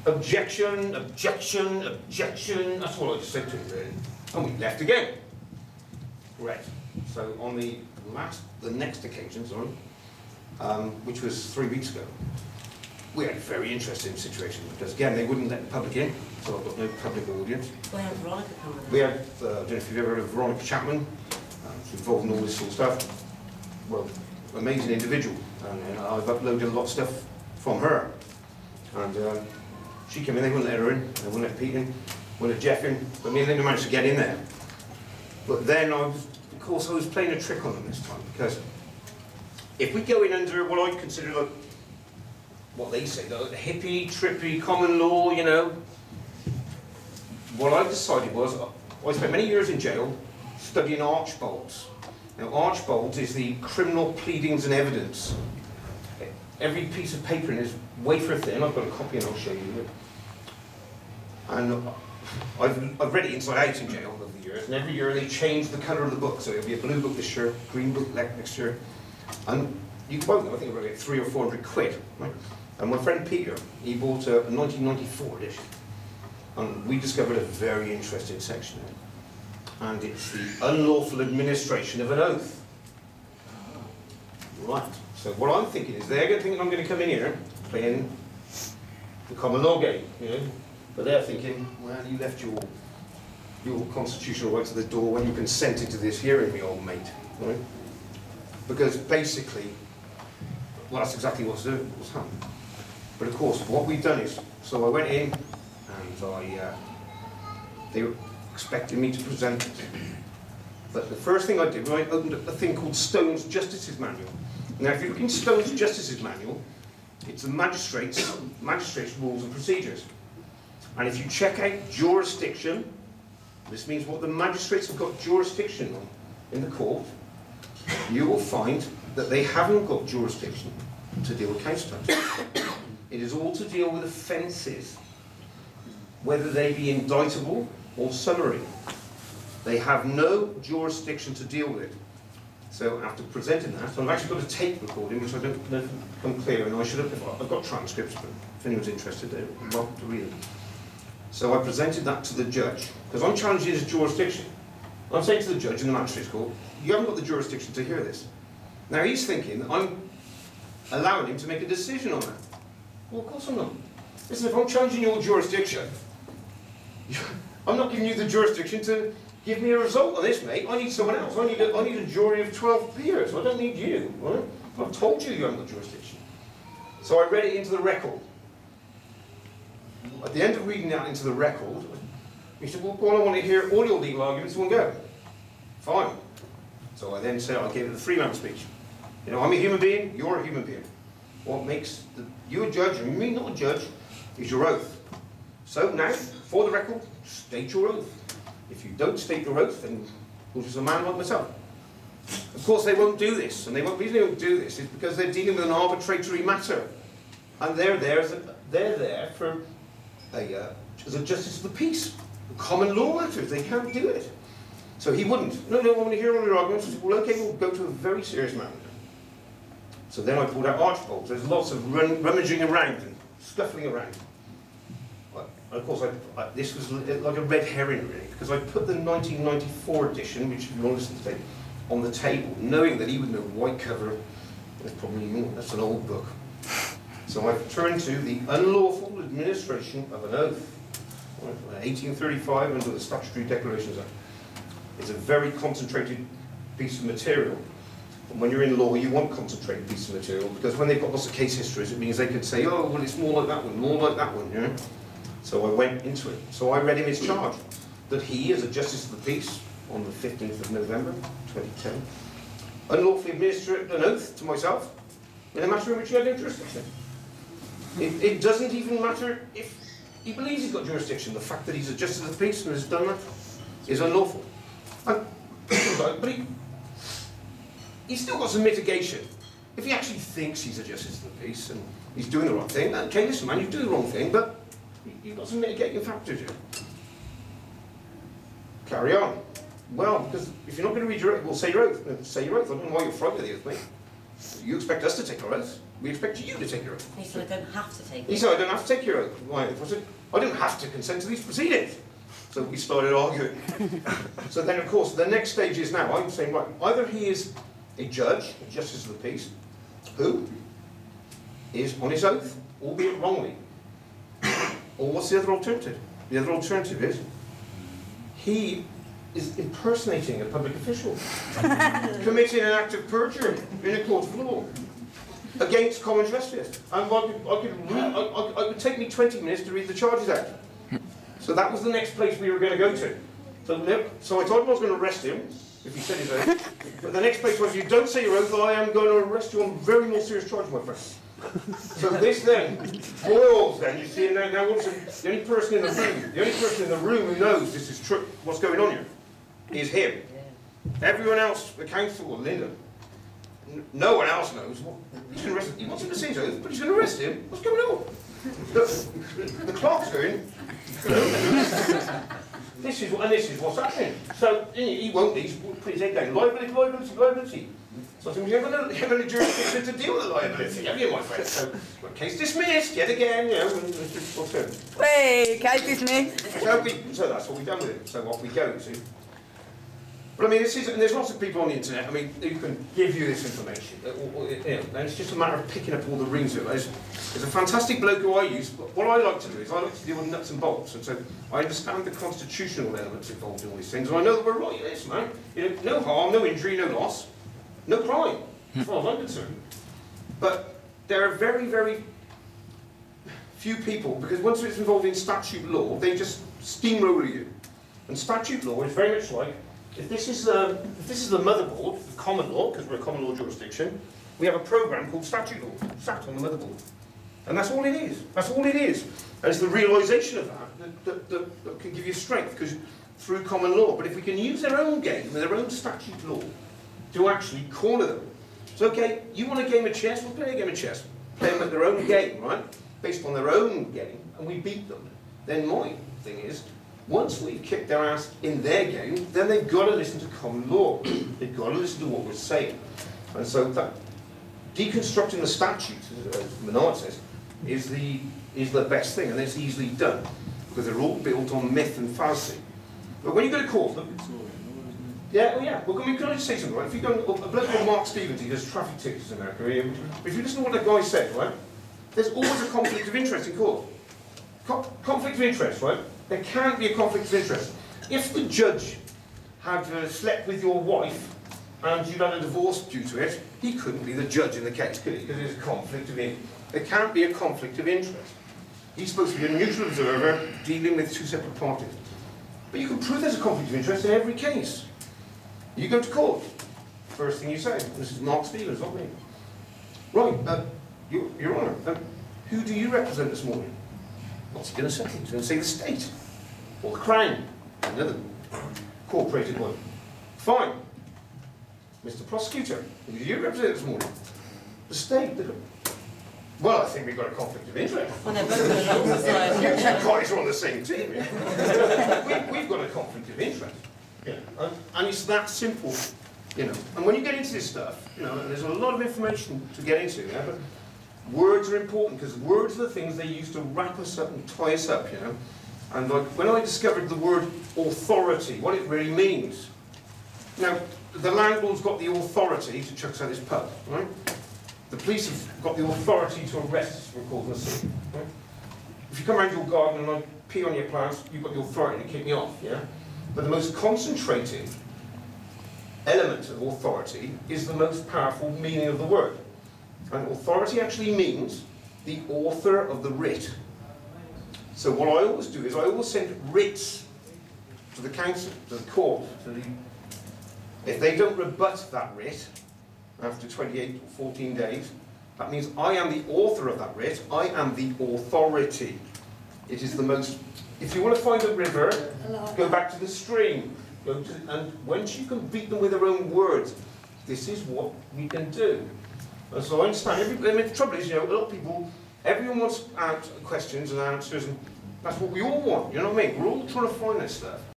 objection, objection, objection. That's all I just said to him, really. And we left again. Right. So on the next occasion, sorry, which was 3 weeks ago, we had a very interesting situation because, again, they wouldn't let the public in, so I've got no public audience. We had Veronica coming in. We had, I don't know if you've ever heard of Veronica Chapman, she's involved in all this sort of stuff. Well, amazing individual, and I've uploaded a lot of stuff from her. And she came in, they wouldn't let her in, they wouldn't let Pete in, wouldn't let Jeff in, but me and Linda managed to get in there. But then, of course, I was playing a trick on them this time, because if we go in under what I consider like, what they say, the hippie, trippy, common law, you know, what I decided was, I spent many years in jail studying archbolds. Now, archbolds is the criminal pleadings and evidence. Every piece of paper in is wafer thin. I've got a copy and I'll show you. And I've read it inside out in jail over the years, and every year they change the colour of the book. So it'll be a blue book this year, green book next year. And you can buy them, I think about £300 or £400, right? And my friend Peter, he bought a 1994 edition. And we discovered a very interesting section in it. And it's the unlawful administration of an oath. Right. So what I'm thinking is they're going to think I'm going to come in here playing the common law game, you know. But they're thinking, well, you left your constitutional rights at the door when you consented to this hearing, me old mate, right? Because basically, well, that's exactly what's happened. But of course, what we've done is, so I went in and they were expecting me to present it. But the first thing I did was I opened up a thing called Stone's Justices Manual. Now, if you look in Stone's Justices Manual, it's the magistrates' rules and procedures. And if you check out jurisdiction, this means what the magistrates have got jurisdiction on in the court, you will find that they haven't got jurisdiction to deal with council tax. It is all to deal with offences, whether they be indictable or summary. They have no jurisdiction to deal with it. So after presenting that, so I've actually got a tape recording, which I don't know if I'm clear, and I should have, I've got transcripts, but if anyone's interested, they're welcome to read them. So I presented that to the judge, because I'm challenging his jurisdiction. I'm saying to the judge in the magistrate's court, you haven't got the jurisdiction to hear this. Now he's thinking that I'm allowing him to make a decision on that. Well, of course I'm not. Listen, if I'm challenging your jurisdiction, I'm not giving you the jurisdiction to give me a result on this, mate. I need someone else. I need a jury of 12 peers. I don't need you. Right? I've told you you haven't got jurisdiction. So I read it into the record. At the end of reading that into the record, he said, well, I want to hear all your legal arguments in one go. Fine. So I then said, I gave it the Freeman speech. You know, I'm a human being, you're a human being. What makes you a judge and me not a judge is your oath. So now, for the record, state your oath. If you don't state your oath, then you're just a man like myself. Of course, they won't do this, and the reason they won't do this is because they're dealing with an arbitrary matter, and they're there for as a justice of the peace, common law matters. They can't do it. So he wouldn't. No, I want to hear all your arguments. Well, okay, we'll go to a very serious matter. So then I pulled out archbolds. There's lots of rummaging around and scuffling around. Of course, this was like a red herring, really, because I put the 1994 edition, which if you want to listen to today, on the table, knowing that he would know white cover. That's an old book. So I've turned to the unlawful administration of an oath, 1835 under the Statutory Declarations Act. It's a very concentrated piece of material. And when you're in law, you want concentrated pieces of material, because when they've got lots of case histories, it means they can say, oh, well, it's more like that one, more like that one, you know? So I went into it. So I read him his charge, that he, as a Justice of the Peace, on the 15th of November, 2010, unlawfully administered an oath to myself in a matter in which he had no jurisdiction. It doesn't even matter if he believes he's got jurisdiction. The fact that he's a Justice of the Peace and has done that is unlawful. But he's still got some mitigation. If he actually thinks he's a Justice of the Peace and he's doing the right thing, okay, listen, man, you're doing the wrong thing, but you've got some mitigating factors here. Carry on. Well, because if you're not going to read your oath, well, say your oath. Say your oath. I don't know why you're frightened of the oath, mate. You expect us to take our oath. we expect you to take your oath. He said I don't have to take it. He said, I don't have to take your oath. Why? I said, I don't have to consent to these proceedings. So we started arguing. So then, of course, the next stage is now, I'm saying, right, either he is a judge, a justice of the peace, who is on his oath, albeit wrongly. Or what's the other alternative? The other alternative is, he is impersonating a public official, committing an act of perjury in a court of law against common justice. And it would take me 20 minutes to read the charges out. So that was the next place we were going to go to. So I told him I was going to arrest him, if he said his oath. But the next place was, if you don't say your oath, I am going to arrest you on very more serious charges, my friend. So this then boils then, you see, now all of a sudden, the only person in the room who knows this is true, what's going on here, is him. Everyone else, the counsel or Linda, no one else knows. He's going to arrest him. He wants him to say his oath, but he's going to arrest him. What's going on? The clerk's going, this is what's happening. So he won't, he's put his head down. Liability. So I said, you haven't a jurisdiction to deal with the liability, have you, my friend? So, case dismissed, yet again, you know, what's going on? Hey, case dismissed. So that's what we've done with it. So off we go, see. But I mean, and there's lots of people on the internet, I mean, who can give you this information. And it's just a matter of picking up all the rings of it. There's a fantastic bloke who I use, but what I like to do is I like to deal with nuts and bolts. And so I understand the constitutional elements involved in all these things. And I know that we're right in this, man. You know, no harm, no injury, no loss, no crime, as far as I'm concerned. But there are very, very few people, because once it's involved in statute law, they just steamroll you. And statute law is very much like, if this is the motherboard, the common law, because we're a common law jurisdiction, we have a program called statute law, sat on the motherboard. And that's all it is. That's all it is. And it's the realisation of that can give you strength, because through common law. But if we can use their own game, their own statute law, to actually corner them. So, okay, you want a game of chess? We'll play a game of chess. Play them at their own game, right? Based on their own game, and we beat them. Then my thing is, once we've kicked their ass in their game, then they've got to listen to common law. They've got to listen to what we're saying. And so that deconstructing the statute, as Menard says, is the best thing, and it's easily done, because they're all built on myth and fallacy. But when you go to court, well, can I just say something, right? If you go, a bloke called Mark Stevens, he does traffic tickets in America, if you listen to what that guy said, right, there's always a conflict of interest in court. Conflict of interest, right? There can't be a conflict of interest. If the judge had slept with your wife and you'd had a divorce due to it, he couldn't be the judge in the case, could he? Because there's a conflict of interest. There can't be a conflict of interest. He's supposed to be a neutral observer dealing with two separate parties. But you can prove there's a conflict of interest in every case. You go to court. First thing you say, this is Mark Stevens, not me. Right, Your Honour, who do you represent this morning? What's he going to say? He's going to say the state, or the Crown, another incorporated one. Fine. Mr. Prosecutor, who do you represent this morning? The state. Well, I think we've got a conflict of interest. Well, they're both in a law society. You two guys are on the same team. We've got a conflict of interest. Yeah. And it's that simple, you know. And when you get into this stuff, you know, and there's a lot of information to get into, yeah, but words are important, because words are the things they use to wrap us up and tie us up, you know. And like, when I discovered the word authority, what it really means. Now, the landlord's got the authority to chuck us out of this pub, right? The police have got the authority to arrest us for causing a scene, right? If you come around your garden and I pee on your plants, you've got the authority to kick me off, yeah? But the most concentrated element of authority is the most powerful meaning of the word. And authority actually means the author of the writ. So what I always do is I always send writs to the council, to the court, if they don't rebut that writ after 28 or 14 days, that means I am the author of that writ, I am the authority. It is the most, if you want to find a river, go back to the stream. And once you can beat them with their own words, this is what we can do. And so I understand, the trouble is, you know, a lot of people, everyone wants questions and answers, and that's what we all want, you know what I mean? We're all trying to find this stuff.